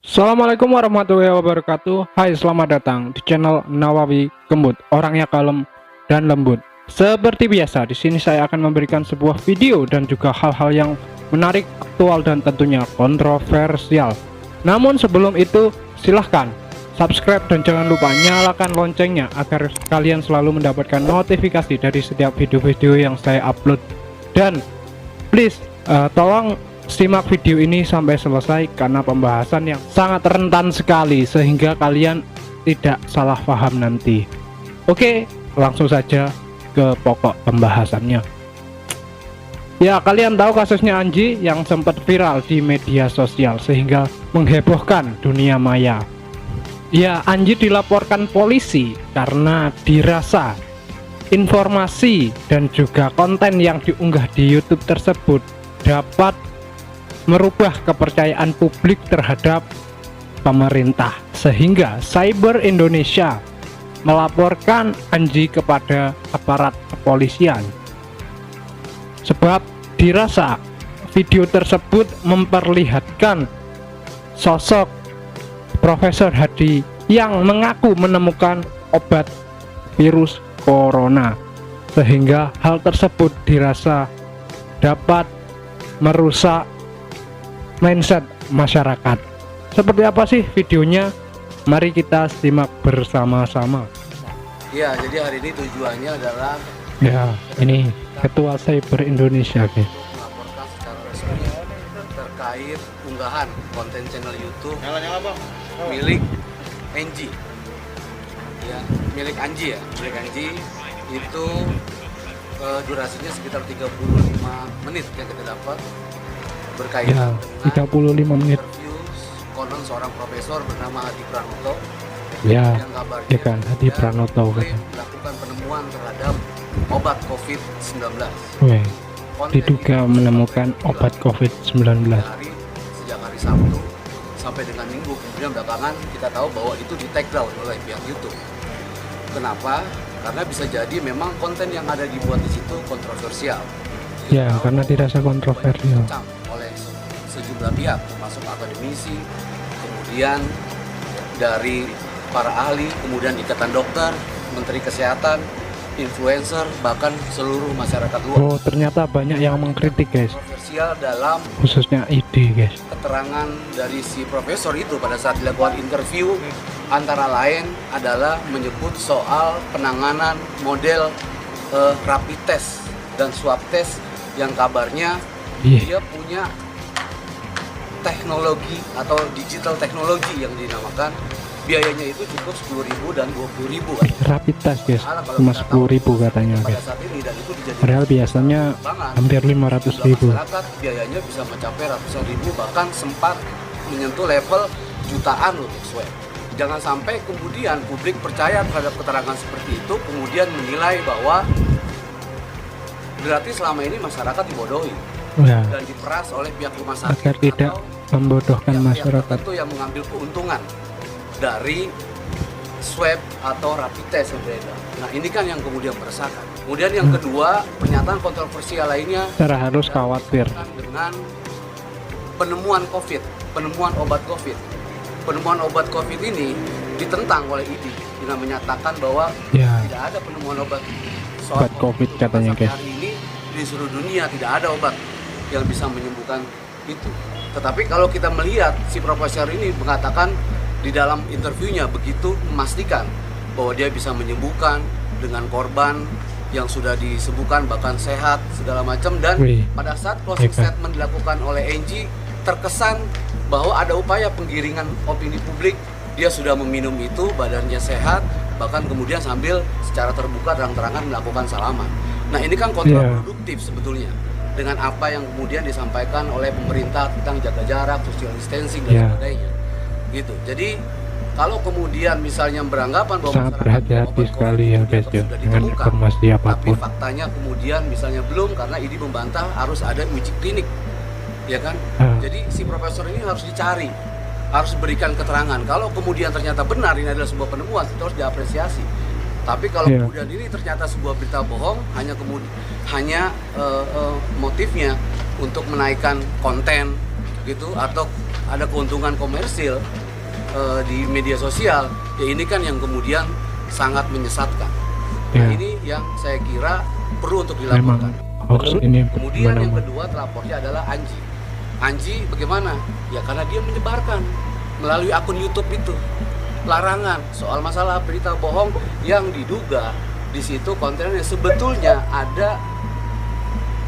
Assalamualaikum warahmatullahi wabarakatuh. Hai, selamat datang di channel Nawawi Gembut, orangnya kalem dan lembut. Seperti biasa, di sini saya akan memberikan sebuah video dan juga hal-hal yang menarik, aktual dan tentunya kontroversial. Namun sebelum itu, silahkan subscribe dan jangan lupa nyalakan loncengnya agar kalian selalu mendapatkan notifikasi dari setiap video-video yang saya upload. Dan please, tolong simak video ini sampai selesai karena pembahasan yang sangat rentan sekali sehingga kalian tidak salah paham nanti. Oke, langsung saja ke pokok pembahasannya. Ya, kalian tahu kasusnya Anji yang sempat viral di media sosial sehingga menghebohkan dunia maya. Ya, Anji dilaporkan polisi karena dirasa informasi dan juga konten yang diunggah di YouTube tersebut dapat merubah kepercayaan publik terhadap pemerintah, sehingga Cyber Indonesia melaporkan Anji kepada aparat kepolisian sebab dirasa video tersebut memperlihatkan sosok Profesor Hadi yang mengaku menemukan obat virus corona, sehingga hal tersebut dirasa dapat merusak mindset masyarakat. Seperti apa sih videonya? Mari kita simak bersama-sama. Ya, jadi hari ini tujuannya adalah ini Ketua Cyber Indonesia, guys. melaporkan secara resmi terkait unggahan konten channel YouTube milik Anji. Ya, milik Anji itu durasinya sekitar 35 menit yang kita dapat berkaitan Ya, 35 menit. interview konon seorang profesor bernama Hadi Pranoto Ya, yang kabarnya ya kan, Hadi dia Pranoto melakukan penemuan terhadap obat COVID-19. Weh, Konten diduga ini menemukan obat COVID-19. sejak hari Sabtu sampai dengan Minggu, kemudian belakangan kita tahu bahwa itu di take down oleh pihak YouTube. Kenapa? Karena bisa jadi memang konten yang ada dibuat di situ kontroversial. Ya, karena dirasa kontroversial. Dikecam oleh sejumlah pihak, termasuk akademisi, kemudian dari para ahli, kemudian ikatan dokter, menteri kesehatan, influencer, bahkan seluruh masyarakat luas. Oh, ternyata banyak yang mengkritik, guys. Kontroversial dalam Khususnya ide, guys. keterangan dari si profesor itu pada saat dilakukan interview, antara lain adalah menyebut soal penanganan model rapid test dan swab test yang kabarnya dia punya teknologi atau digital teknologi yang dinamakan, biayanya itu cukup 10.000 dan 20.000. Rapid test, guys, cuma 10.000 katanya, pada guys. saat ini, dan itu dijadikan Padahal biasanya pertimbangan. hampir 500.000. Masyarakat biayanya bisa mencapai ratusan ribu, bahkan sempat menyentuh level jutaan untuk swab. Jangan sampai kemudian publik percaya terhadap keterangan seperti itu, kemudian menilai bahwa berarti selama ini masyarakat dibodohi Ya, dan diperas oleh pihak rumah sakit agar tidak atau membodohkan pihak-pihak masyarakat. tertentu yang mengambil keuntungan dari swab atau rapid test yang beredar. Nah, ini kan yang kemudian meresahkan. Kemudian yang kedua, pernyataan kontroversial lainnya Secara harus khawatir. dengan penemuan COVID, penemuan obat COVID. Penemuan obat COVID ini ditentang oleh ID dengan menyatakan bahwa Ya, tidak ada penemuan obat obat COVID katanya, Sampai guys. hari ini di seluruh dunia tidak ada obat yang bisa menyembuhkan itu. Tetapi kalau kita melihat si profesor ini mengatakan di dalam interviewnya begitu memastikan bahwa dia bisa menyembuhkan dengan korban yang sudah disembuhkan bahkan sehat segala macam, dan Wih, pada saat closing hebat. statement dilakukan oleh Anji terkesan bahwa ada upaya penggiringan opini publik, dia sudah meminum itu, badannya sehat, bahkan kemudian sambil secara terbuka terang-terangan melakukan salaman. Nah, ini kan kontraproduktif sebetulnya dengan apa yang kemudian disampaikan oleh pemerintah tentang jaga jarak, social distancing dan sebagainya. Gitu. Jadi kalau kemudian misalnya beranggapan bahwa sangat masyarakat berhati-hati obat sekali ya, COVID guys, ya, sudah dengan ditemukan, informasi tapi apapun. faktanya kemudian misalnya belum, karena ini membantah harus ada uji klinik, ya kan? Jadi si profesor ini harus dicari, harus berikan keterangan. Kalau kemudian ternyata benar ini adalah sebuah penemuan, itu harus diapresiasi. Tapi kalau kemudian ini ternyata sebuah berita bohong, hanya motifnya untuk menaikkan konten gitu, atau ada keuntungan komersil di media sosial, ya ini kan yang kemudian sangat menyesatkan. Nah, Ya. ini yang saya kira perlu untuk Memang dilaporkan. hoax ini Kemudian yang gimana? kedua telapornya adalah Anji. Anji bagaimana? Ya karena dia menyebarkan melalui akun YouTube itu larangan soal masalah berita bohong yang diduga di situ kontennya sebetulnya ada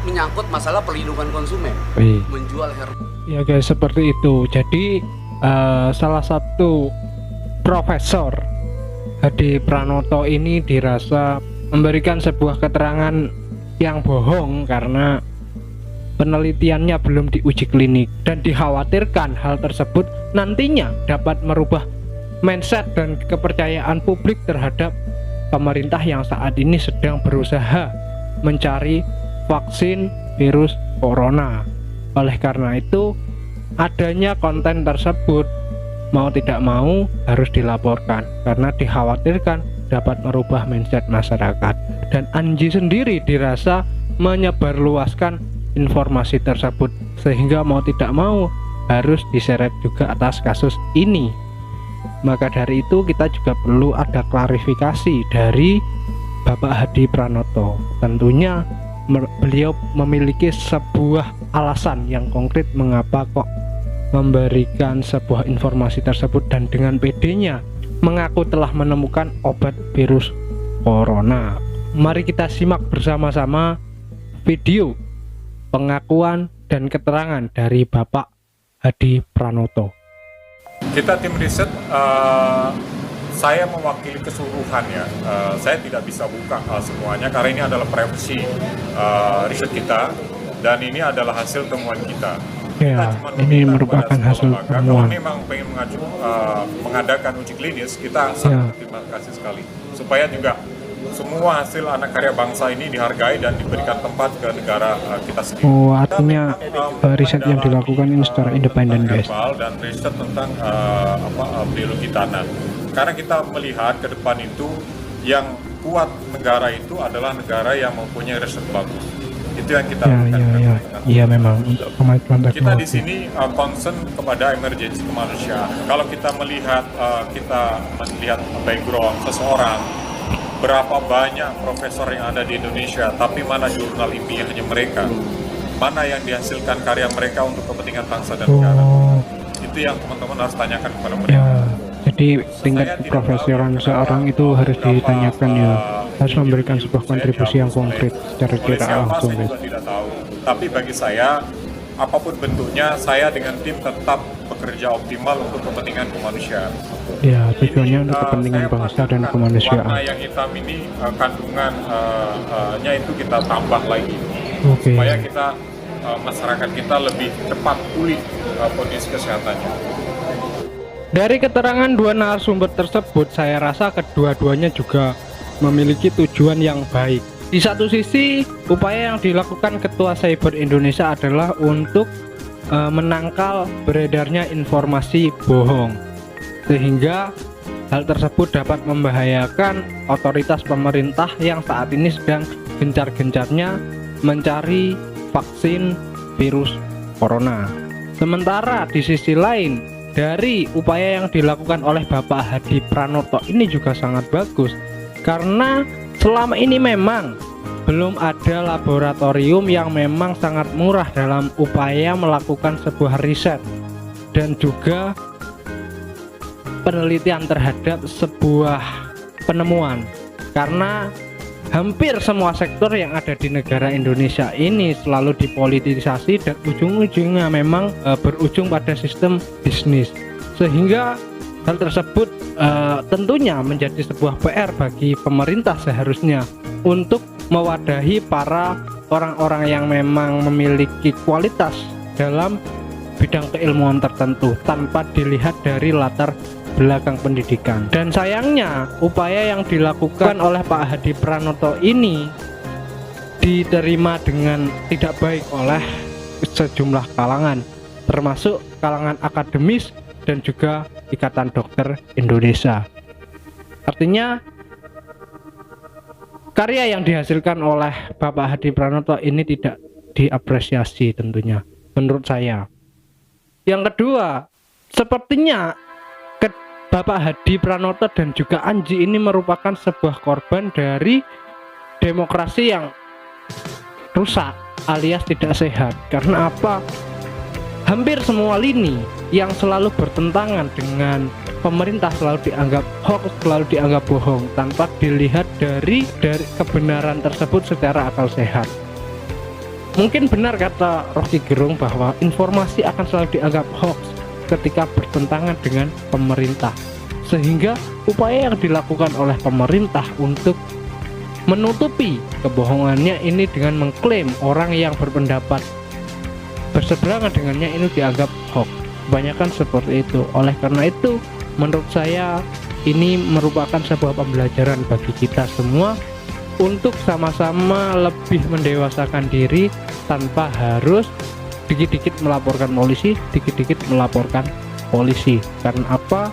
menyangkut masalah perlindungan konsumen, Wih. menjual herbal. Ya guys, seperti itu. Jadi salah satu Profesor Hadi Pranoto ini dirasa memberikan sebuah keterangan yang bohong karena penelitiannya belum diuji klinik, dan dikhawatirkan hal tersebut nantinya dapat merubah mindset dan kepercayaan publik terhadap pemerintah yang saat ini sedang berusaha mencari vaksin virus corona. Oleh karena itu, adanya konten tersebut mau tidak mau harus dilaporkan karena dikhawatirkan dapat merubah mindset masyarakat. Dan Anji sendiri dirasa menyebarluaskan informasi tersebut sehingga mau tidak mau harus diseret juga atas kasus ini. Maka dari itu kita juga perlu ada klarifikasi dari Bapak Hadi Pranoto. Tentunya beliau memiliki sebuah alasan yang konkret mengapa kok memberikan sebuah informasi tersebut, dan dengan PD-nya mengaku telah menemukan obat virus corona. Mari kita simak bersama-sama video pengakuan dan keterangan dari Bapak Hadi Pranoto. Kita tim riset, saya mewakili keseluruhan ya. Saya tidak bisa buka semuanya karena ini adalah privasi riset kita, dan ini adalah hasil temuan kita. Ya, Kita cuma ini meminta merupakan kepada semua hasil lembaga, temuan. kalau memang pengen mengadakan uji klinis, kita sangat berterima kasih sekali. Supaya juga semua hasil anak karya bangsa ini dihargai dan diberikan tempat ke negara kita sendiri. Oh, artinya riset yang dilakukan ini secara independen, guys. Herbal dan riset tentang biologi tanah. Karena kita melihat ke depan itu yang kuat negara itu adalah negara yang mempunyai riset bagus. Itu yang kita Iya memang kemajuan kita di teknologi. sini concern kepada emergensi kemanusiaan. Kalau kita melihat background seseorang, berapa banyak profesor yang ada di Indonesia, tapi mana jurnal ilmiahnya mereka, mana yang dihasilkan karya mereka untuk kepentingan bangsa dan negara. Itu yang teman-teman harus tanyakan kepada mereka. Ya, jadi tingkat keprofesionalan seorang itu harus ditanyakan ya, harus memberikan sebuah kontribusi yang konkret secara Oleh tidak siapa langsung, saya guys. juga tidak tahu. Tapi bagi saya, apapun bentuknya, saya dengan tim tetap bekerja optimal untuk kepentingan kemanusiaan. Ya, tujuannya untuk Ini, kepentingan saya bangsa dan pastikan kemanusiaan. Warna yang hitam ini kandungannya itu kita tambah lagi Oke. supaya kita masyarakat kita lebih cepat pulih kondisi kesehatannya. Dari keterangan dua narasumber tersebut, saya rasa kedua-duanya juga memiliki tujuan yang baik. Di satu sisi, upaya yang dilakukan Ketua Cyber Indonesia adalah untuk menangkal beredarnya informasi bohong, sehingga hal tersebut dapat membahayakan otoritas pemerintah yang saat ini sedang gencar-gencarnya mencari vaksin virus corona. Sementara di sisi lain, dari upaya yang dilakukan oleh Bapak Hadi Pranoto ini juga sangat bagus, karena selama ini memang belum ada laboratorium yang memang sangat murah dalam upaya melakukan sebuah riset dan juga penelitian terhadap sebuah penemuan, karena hampir semua sektor yang ada di negara Indonesia ini selalu dipolitisasi dan ujung-ujungnya memang berujung pada sistem bisnis, sehingga hal tersebut tentunya menjadi sebuah PR bagi pemerintah seharusnya untuk mewadahi para orang-orang yang memang memiliki kualitas dalam bidang keilmuan tertentu tanpa dilihat dari latar belakang pendidikan. Dan sayangnya upaya yang dilakukan oleh Pak Hadi Pranoto ini diterima dengan tidak baik oleh sejumlah kalangan, termasuk kalangan akademis dan juga Ikatan Dokter Indonesia. Artinya karya yang dihasilkan oleh Bapak Hadi Pranoto ini tidak diapresiasi tentunya menurut saya. Yang kedua, sepertinya Bapak Hadi Pranoto dan juga Anji ini merupakan sebuah korban dari demokrasi yang rusak alias tidak sehat. Karena apa? Hampir semua lini yang selalu bertentangan dengan pemerintah selalu dianggap hoax, selalu dianggap bohong tanpa dilihat dari kebenaran tersebut secara akal sehat. Mungkin benar kata Rocky Gerung bahwa informasi akan selalu dianggap hoax ketika bertentangan dengan pemerintah, sehingga upaya yang dilakukan oleh pemerintah untuk menutupi kebohongannya ini dengan mengklaim orang yang berpendapat berseberangan dengannya ini dianggap hoax. Kebanyakan seperti itu. Oleh karena itu, menurut saya ini merupakan sebuah pembelajaran bagi kita semua untuk sama-sama lebih mendewasakan diri tanpa harus dikit-dikit melaporkan polisi, dikit-dikit melaporkan polisi. Karena apa?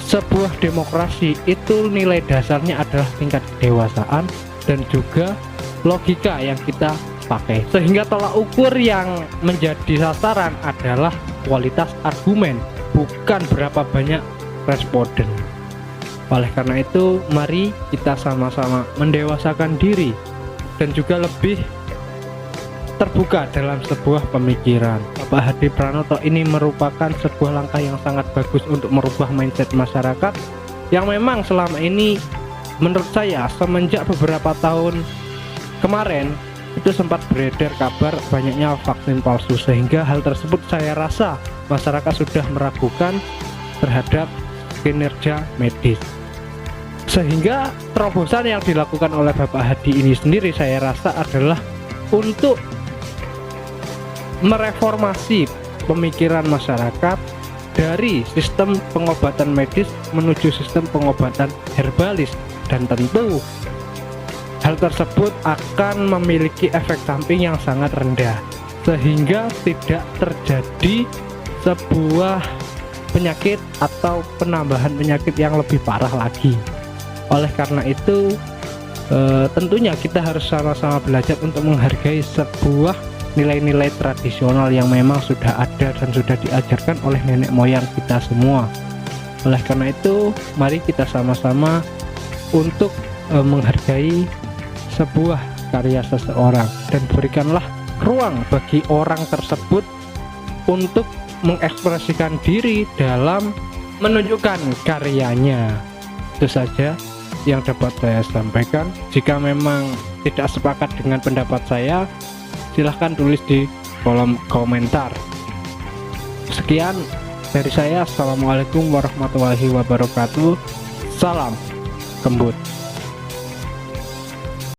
Sebuah demokrasi itu nilai dasarnya adalah tingkat kedewasaan dan juga logika yang kita pakai, sehingga tolak ukur yang menjadi sasaran adalah kualitas argumen, bukan berapa banyak responden. Oleh karena itu, mari kita sama-sama mendewasakan diri dan juga lebih terbuka dalam sebuah pemikiran. Bapak Hadi Pranoto ini merupakan sebuah langkah yang sangat bagus untuk merubah mindset masyarakat yang memang selama ini menurut saya semenjak beberapa tahun kemarin itu sempat beredar kabar banyaknya vaksin palsu, sehingga hal tersebut saya rasa masyarakat sudah meragukan terhadap kinerja medis, sehingga terobosan yang dilakukan oleh Bapak Hadi ini sendiri saya rasa adalah untuk mereformasi pemikiran masyarakat dari sistem pengobatan medis menuju sistem pengobatan herbalis, dan tentu hal tersebut akan memiliki efek samping yang sangat rendah sehingga tidak terjadi sebuah penyakit atau penambahan penyakit yang lebih parah lagi. Oleh karena itu tentunya kita harus sama-sama belajar untuk menghargai sebuah nilai-nilai tradisional yang memang sudah ada dan sudah diajarkan oleh nenek moyang kita semua. Oleh karena itu, mari kita sama-sama untuk menghargai sebuah karya seseorang dan berikanlah ruang bagi orang tersebut untuk mengekspresikan diri dalam menunjukkan karyanya. Itu saja yang dapat saya sampaikan. Jika memang tidak sepakat dengan pendapat saya, silahkan tulis di kolom komentar. Sekian dari saya. Assalamualaikum warahmatullahi wabarakatuh. Salam kembut.